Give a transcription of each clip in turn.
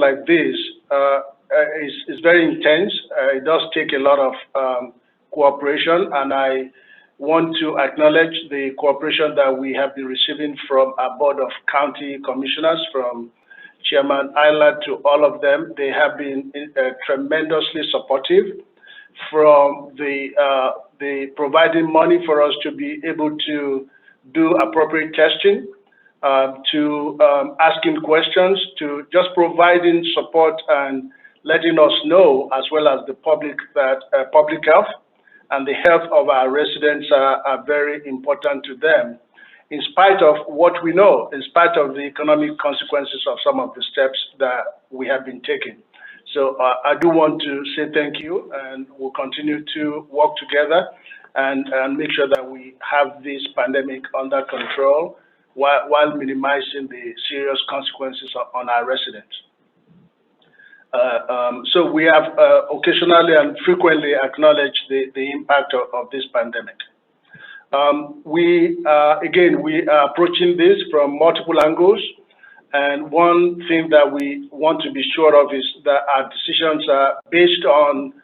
like this is very intense. It does take a lot of cooperation, and I want to acknowledge the cooperation that we have been receiving from our Board of County Commissioners, from Chairman Isla to all of them. They have been tremendously supportive, from the providing money for us to be able to do appropriate testing, to asking questions, to just providing support and letting us know, as well as the public, that public health and the health of our residents are very important to them, in spite of what we know, in spite of the economic consequences of some of the steps that we have been taking. So I do want to say thank you, and we'll continue to work together and make sure that we have this pandemic under control while minimizing the serious consequences on our residents. So we have occasionally and frequently acknowledged the impact of this pandemic. We are approaching this from multiple angles. And one thing that we want to be sure of is that our decisions are based on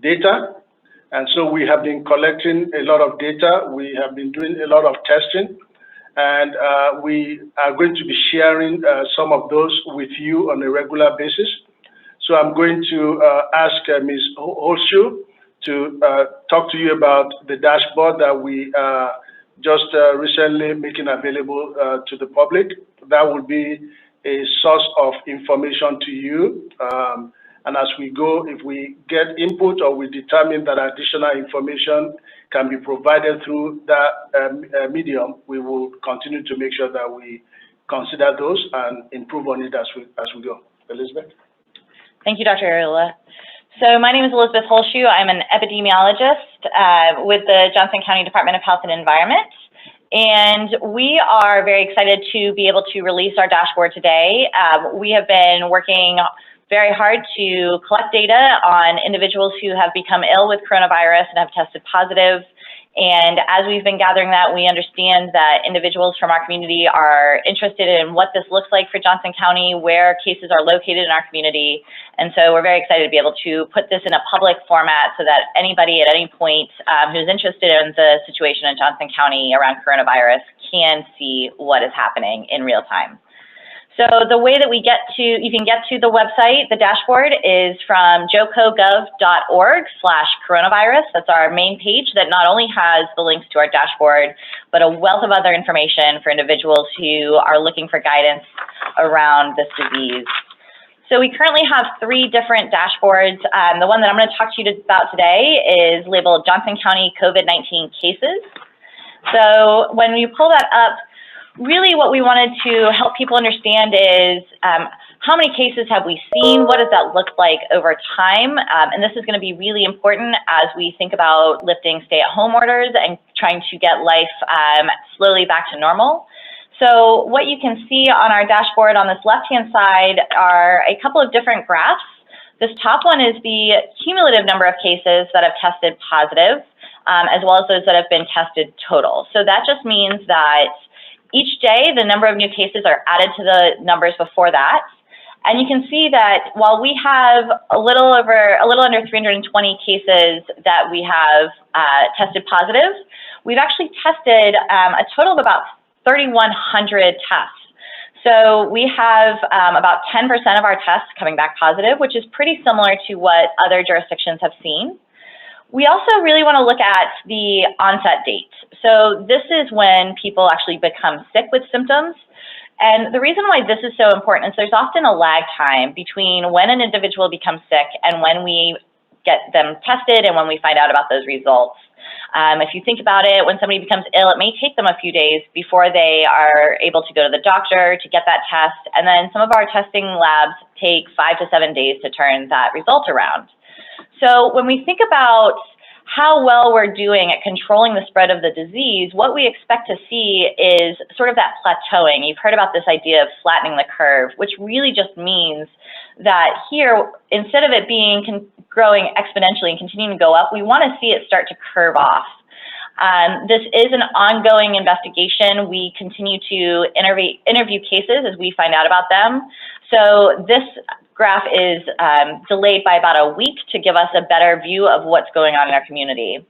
data. And so we have been collecting a lot of data. We have been doing a lot of testing. And we are going to be sharing some of those with you on a regular basis. So I'm going to ask Ms. Holshu to talk to you about the dashboard that we just recently making available to the public. That will be a source of information to you. And as we go, if we get input or we determine that additional information can be provided through that medium, we will continue to make sure that we consider those and improve on it as we go. Elizabeth? Thank you, Dr. Arreola. So my name is Elizabeth Holshu. I'm an epidemiologist with the Johnson County Department of Health and Environment. And we are very excited to be able to release our dashboard today. We have been working very hard to collect data on individuals who have become ill with coronavirus and have tested positive. And as we've been gathering that, we understand that individuals from our community are interested in what this looks like for Johnson County, where cases are located in our community. And so we're very excited to be able to put this in a public format so that anybody at any point who's interested in the situation in Johnson County around coronavirus can see what is happening in real time. So the way that you can get to the website, the dashboard, is from jocogov.org/coronavirus. That's our main page that not only has the links to our dashboard, but a wealth of other information for individuals who are looking for guidance around this disease. So we currently have 3 different dashboards. The one that I'm going to talk to you about today is labeled Johnson County COVID-19 cases. So when you pull that up, really what we wanted to help people understand is how many cases have we seen? What does that look like over time? And this is going to be really important as we think about lifting stay-at-home orders and trying to get life slowly back to normal. So what you can see on our dashboard on this left-hand side are a couple of different graphs. This top one is the cumulative number of cases that have tested positive, as well as those that have been tested total. So that just means that each day, the number of new cases are added to the numbers before that. And you can see that while we have a little under 320 cases that we have tested positive, we've actually tested a total of about 3,100 tests. So we have about 10% of our tests coming back positive, which is pretty similar to what other jurisdictions have seen. We also really want to look at the onset date. So this is when people actually become sick with symptoms. And the reason why this is so important is there's often a lag time between when an individual becomes sick and when we get them tested and when we find out about those results. If you think about it, when somebody becomes ill, it may take them a few days before they are able to go to the doctor to get that test. And then some of our testing labs take 5 to 7 days to turn that result around. So when we think about how well we're doing at controlling the spread of the disease, what we expect to see is sort of that plateauing. You've heard about this idea of flattening the curve, which really just means that here, instead of it growing exponentially and continuing to go up, we want to see it start to curve off. This is an ongoing investigation. We continue to interview cases as we find out about them. So this graph is delayed by about a week to give us a better view of what's going on in our community.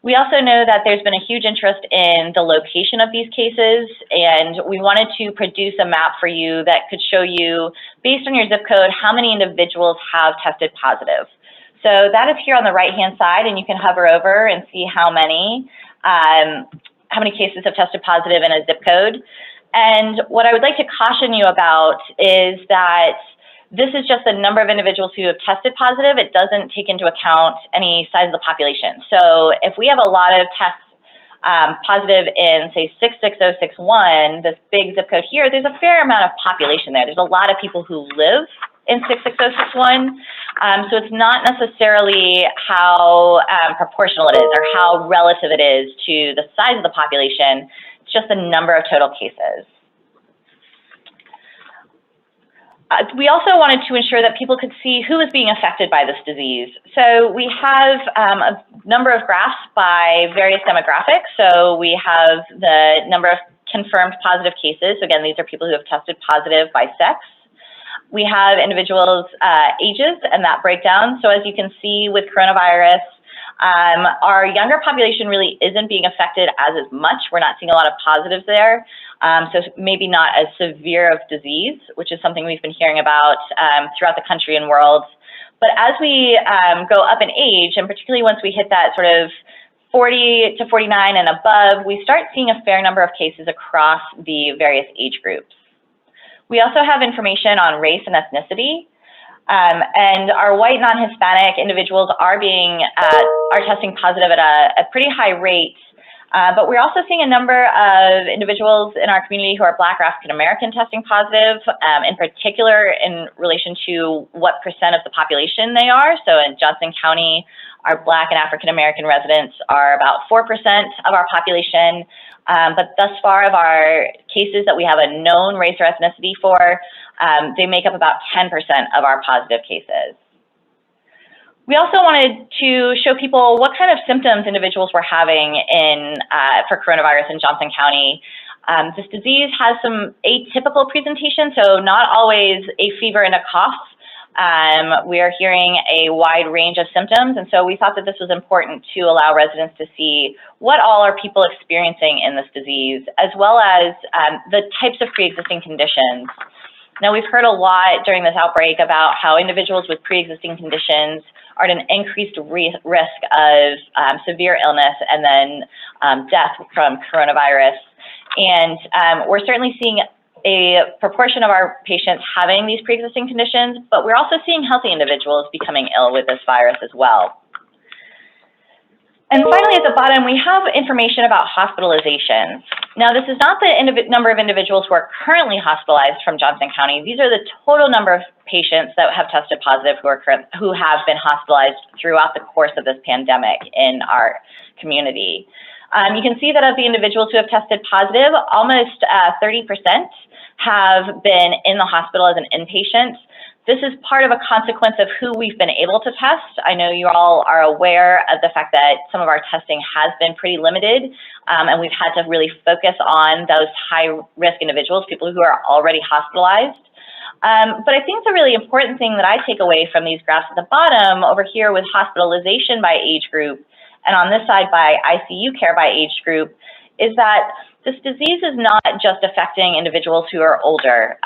We also know that there's been a huge interest in the location of these cases, and we wanted to produce a map for you that could show you, based on your zip code, how many individuals have tested positive. So that is here on the right-hand side, and you can hover over and see how many cases have tested positive in a zip code. And what I would like to caution you about is that this is just the number of individuals who have tested positive. It doesn't take into account any size of the population. So if we have a lot of tests positive in, say, 66061, this big zip code here, there's a fair amount of population there. There's a lot of people who live in 66061. So it's not necessarily how proportional it is or how relative it is to the size of the population. It's just the number of total cases. We also wanted to ensure that people could see who is being affected by this disease. So we have a number of graphs by various demographics. So we have the number of confirmed positive cases. So again, these are people who have tested positive by sex. We have individuals' ages and that breakdown. So as you can see with coronavirus, our younger population really isn't being affected as much. We're not seeing a lot of positives there. So maybe not as severe of disease, which is something we've been hearing about throughout the country and world. But as we go up in age, and particularly once we hit that sort of 40 to 49 and above, we start seeing a fair number of cases across the various age groups. We also have information on race and ethnicity. And our white non-Hispanic individuals are testing positive at a pretty high rate. But we're also seeing a number of individuals in our community who are Black or African American testing positive, in particular in relation to what % of the population they are. So in Johnson County, our Black and African American residents are about 4% of our population. But thus far of our cases that we have a known race or ethnicity for, they make up about 10% of our positive cases. We also wanted to show people what kind of symptoms individuals were having for coronavirus in Johnson County. This disease has some atypical presentation, so not always a fever and a cough. We are hearing a wide range of symptoms, and so we thought that this was important to allow residents to see what all are people experiencing in this disease, as well as the types of pre-existing conditions. Now, we've heard a lot during this outbreak about how individuals with pre-existing conditions are at an increased risk of severe illness and then death from coronavirus. And we're certainly seeing a proportion of our patients having these pre-existing conditions, but we're also seeing healthy individuals becoming ill with this virus as well. And finally, at the bottom, we have information about hospitalizations. Now, this is not the number of individuals who are currently hospitalized from Johnson County. These are the total number of patients that have tested positive who have been hospitalized throughout the course of this pandemic in our community. You can see that of the individuals who have tested positive, almost 30% have been in the hospital as an inpatient. This is part of a consequence of who we've been able to test. I know you all are aware of the fact that some of our testing has been pretty limited, and we've had to really focus on those high-risk individuals, people who are already hospitalized. But I think the really important thing that I take away from these graphs at the bottom over here with hospitalization by age group, and on this side by ICU care by age group, is that this disease is not just affecting individuals who are older.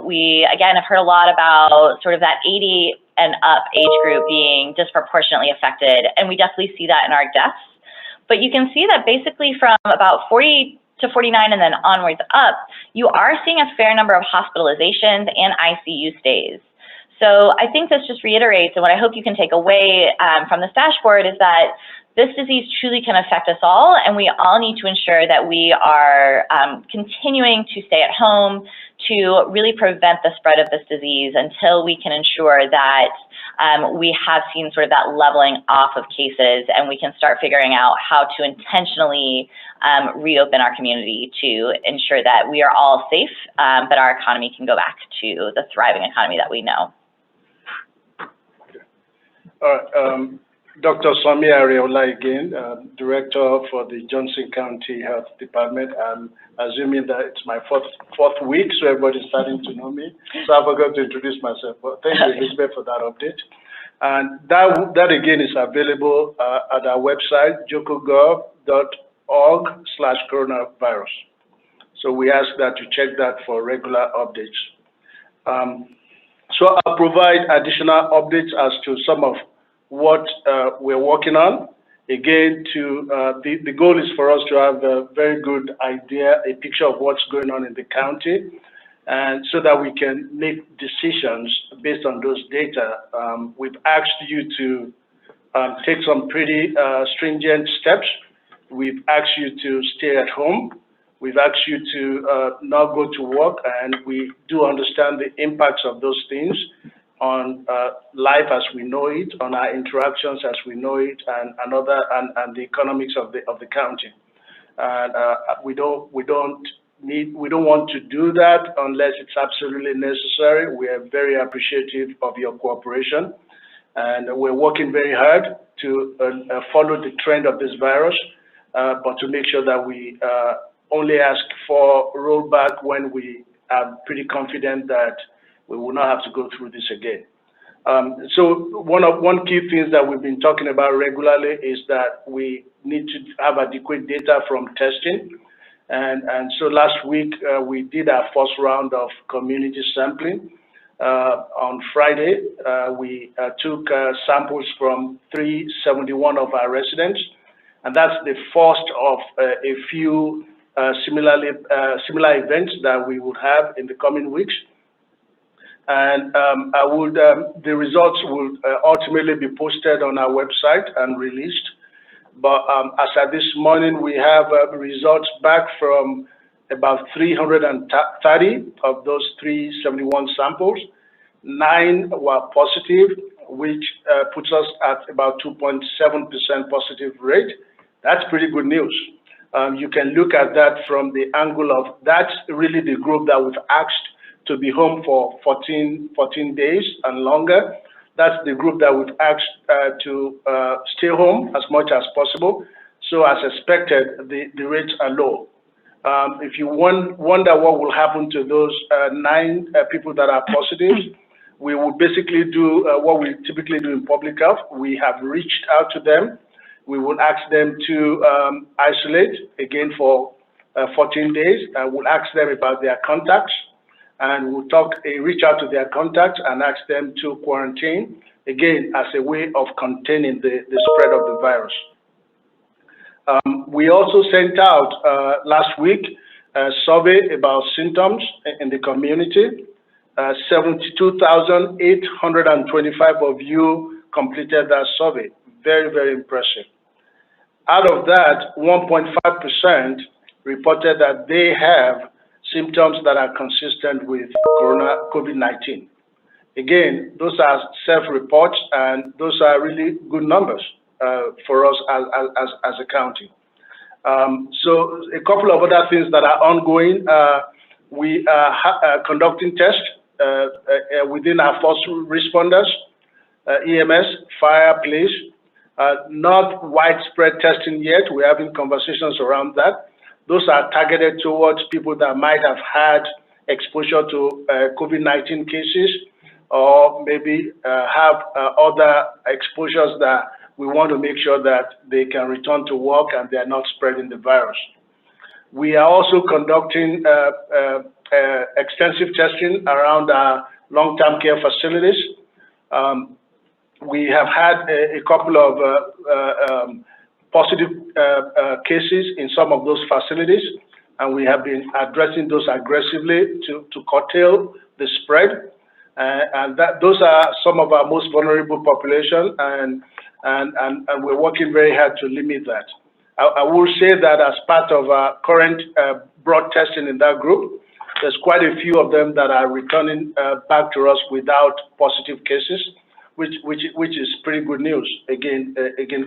We, again, have heard a lot about sort of that 80 and up age group being disproportionately affected, and we definitely see that in our deaths. But you can see that basically from about 40 to 49 and then onwards up, you are seeing a fair number of hospitalizations and ICU stays. So I think this just reiterates, and what I hope you can take away from this dashboard is that this disease truly can affect us all, and we all need to ensure that we are continuing to stay at home to really prevent the spread of this disease until we can ensure that we have seen sort of that leveling off of cases, and we can start figuring out how to intentionally reopen our community to ensure that we are all safe, but our economy can go back to the thriving economy that we know. All right. Dr. Somi Areola again, Director for the Johnson County Health Department. I'm assuming that it's my fourth week, so everybody's starting to know me. So I forgot to introduce myself. But thank you, Elizabeth, for that update. And that again is available at our website, jocogov.org/coronavirus. So we ask that you check that for regular updates. So I'll provide additional updates as to some of what we're working on. Again, the goal is for us to have a very good idea, a picture of what's going on in the county, and so that we can make decisions based on those data. We've asked you to take some pretty stringent steps. We've asked you to stay at home. We've asked you to not go to work, and we do understand the impacts of those things on life as we know it, on our interactions as we know it, and the economics of the county. And we don't want to do that unless it's absolutely necessary. We are very appreciative of your cooperation, and we're working very hard to follow the trend of this virus, but to make sure that we only ask for rollback when we are pretty confident that we will not have to go through this again. So one key thing that we've been talking about regularly is that we need to have adequate data from testing. And so last week, we did our first round of community sampling. On Friday, we took samples from 371 of our residents, and that's the first of a few similar events that we would have in the coming weeks. And the results will ultimately be posted on our website and released. But as at this morning, we have results back from about 330 of those 371 samples. 9 were positive, which puts us at about 2.7% positive rate. That's pretty good news. You can look at that from the angle of that's really the group that we've asked to be home for 14 days and longer. That's the group that we've asked to stay home as much as possible. So as expected, the rates are low. If you wonder what will happen to those 9 people that are positive, we will basically do what we typically do in public health. We have reached out to them. We will ask them to isolate again for 14 days. We'll ask them about their contacts, and we'll reach out to their contacts and ask them to quarantine, again, as a way of containing the spread of the virus. We also sent out last week a survey about symptoms in the community. 72,825 of you completed that survey. Very, very impressive. Out of that, 1.5% reported that they have symptoms that are consistent with COVID-19. Again, those are self-reports, and those are really good numbers for us as a county. So a couple of other things that are ongoing. We are conducting tests within our first responders, EMS, fire, police. Not widespread testing yet. We're having conversations around that. Those are targeted towards people that might have had exposure to COVID-19 cases, or maybe have other exposures that we want to make sure that they can return to work and they are not spreading the virus. We are also conducting extensive testing around our long-term care facilities. We have had a couple of positive cases in some of those facilities, and we have been addressing those aggressively to curtail the spread. And those are some of our most vulnerable population, and we're working very hard to limit that. I will say that as part of our current broad testing in that group, there's quite a few of them that are returning back to us without positive cases, which is pretty good news. Again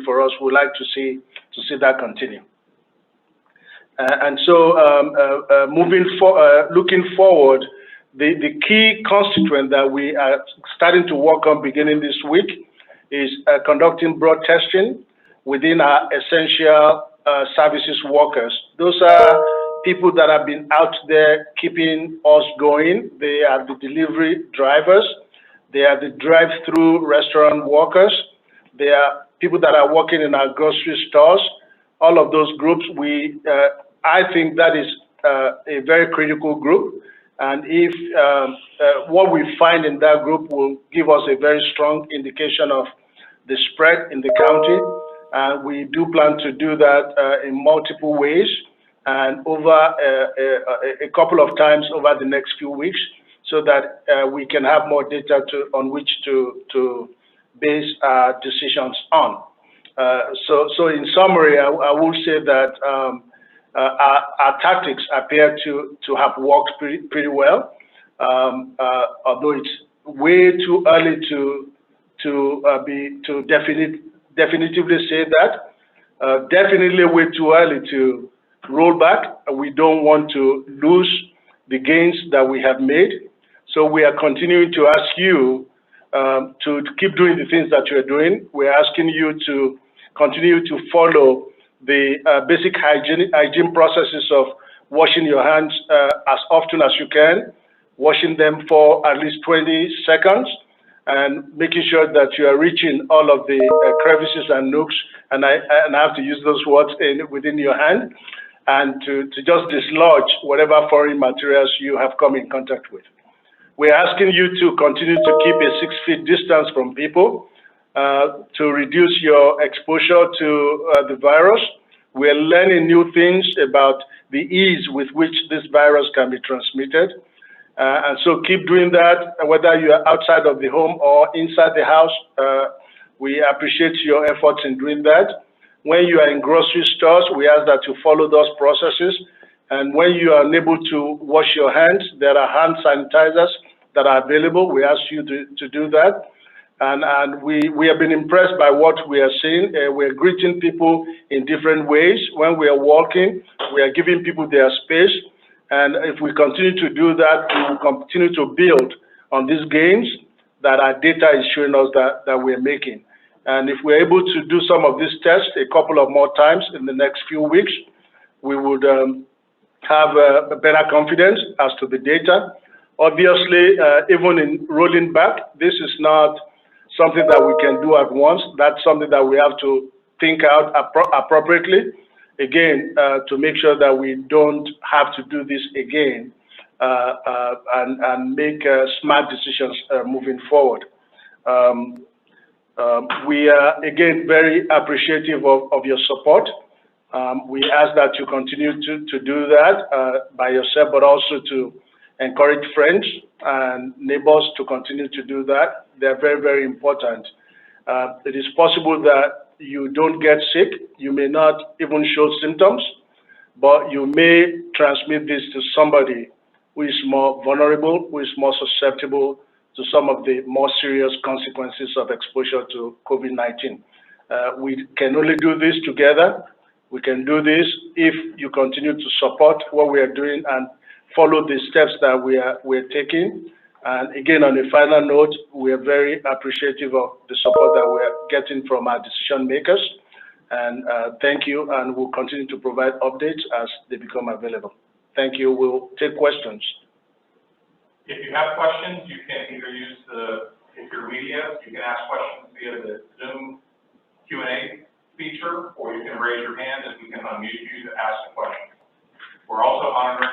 for us, we'd like to see that continue. And so looking forward, the key constituent that we are starting to work on beginning this week is conducting broad testing within our essential services workers. Those are people that have been out there keeping us going. They are the delivery drivers. They are the drive-through restaurant workers. They are people that are working in our grocery stores. All of those groups, I think that is a very critical group. And if what we find in that group will give us a very strong indication of the spread in the county. And we do plan to do that in multiple ways and over a couple of times over the next few weeks, so that we can have more data on which to base our decisions on. So in summary, I will say that our tactics appear to have worked pretty well, although it's way too early to definitively say that. Definitely way too early to roll back. We don't want to lose the gains that we have made. So we are continuing to ask you to keep doing the things that you're doing. We're asking you to continue to follow the basic hygiene processes of washing your hands as often as you can, washing them for at least 20 seconds, and making sure that you are reaching all of the crevices and nooks, and I have to use those words, within your hand, and to just dislodge whatever foreign materials you have come in contact with. We're asking you to continue to keep a 6 feet distance from people to reduce your exposure to the virus. We're learning new things about the ease with which this virus can be transmitted. And so keep doing that, whether you are outside of the home or inside the house. We appreciate your efforts in doing that. When you are in grocery stores, we ask that you follow those processes. And when you are unable to wash your hands, there are hand sanitizers that are available. We ask you to do that. And we have been impressed by what we are seeing. We're greeting people in different ways. When we are walking, we are giving people their space. And if we continue to do that, we will continue to build on these gains that our data is showing us that we're making. And if we're able to do some of these tests a couple of more times in the next few weeks, we would have a better confidence as to the data. Obviously, even in rolling back, this is not something that we can do at once. That's something that we have to think out appropriately, again, to make sure that we don't have to do this again and make smart decisions moving forward. We are, again, very appreciative of your support. We ask that you continue to do that by yourself, but also to encourage friends and neighbors to continue to do that. They're very, very important. It is possible that you don't get sick. You may not even show symptoms, but you may transmit this to somebody who is more vulnerable, who is more susceptible to some of the more serious consequences of exposure to COVID-19. We can only do this together. We can do this if you continue to support what we are doing and follow the steps that we're taking. And again, on a final note, we are very appreciative of the support that we're getting from our decision makers. And thank you, and we'll continue to provide updates as they become available. Thank you. We'll take questions. If you have questions, you can either use if you're media, you can ask questions via the Zoom Q&A feature, or you can raise your hand and we can unmute you to ask a question. We're also monitoring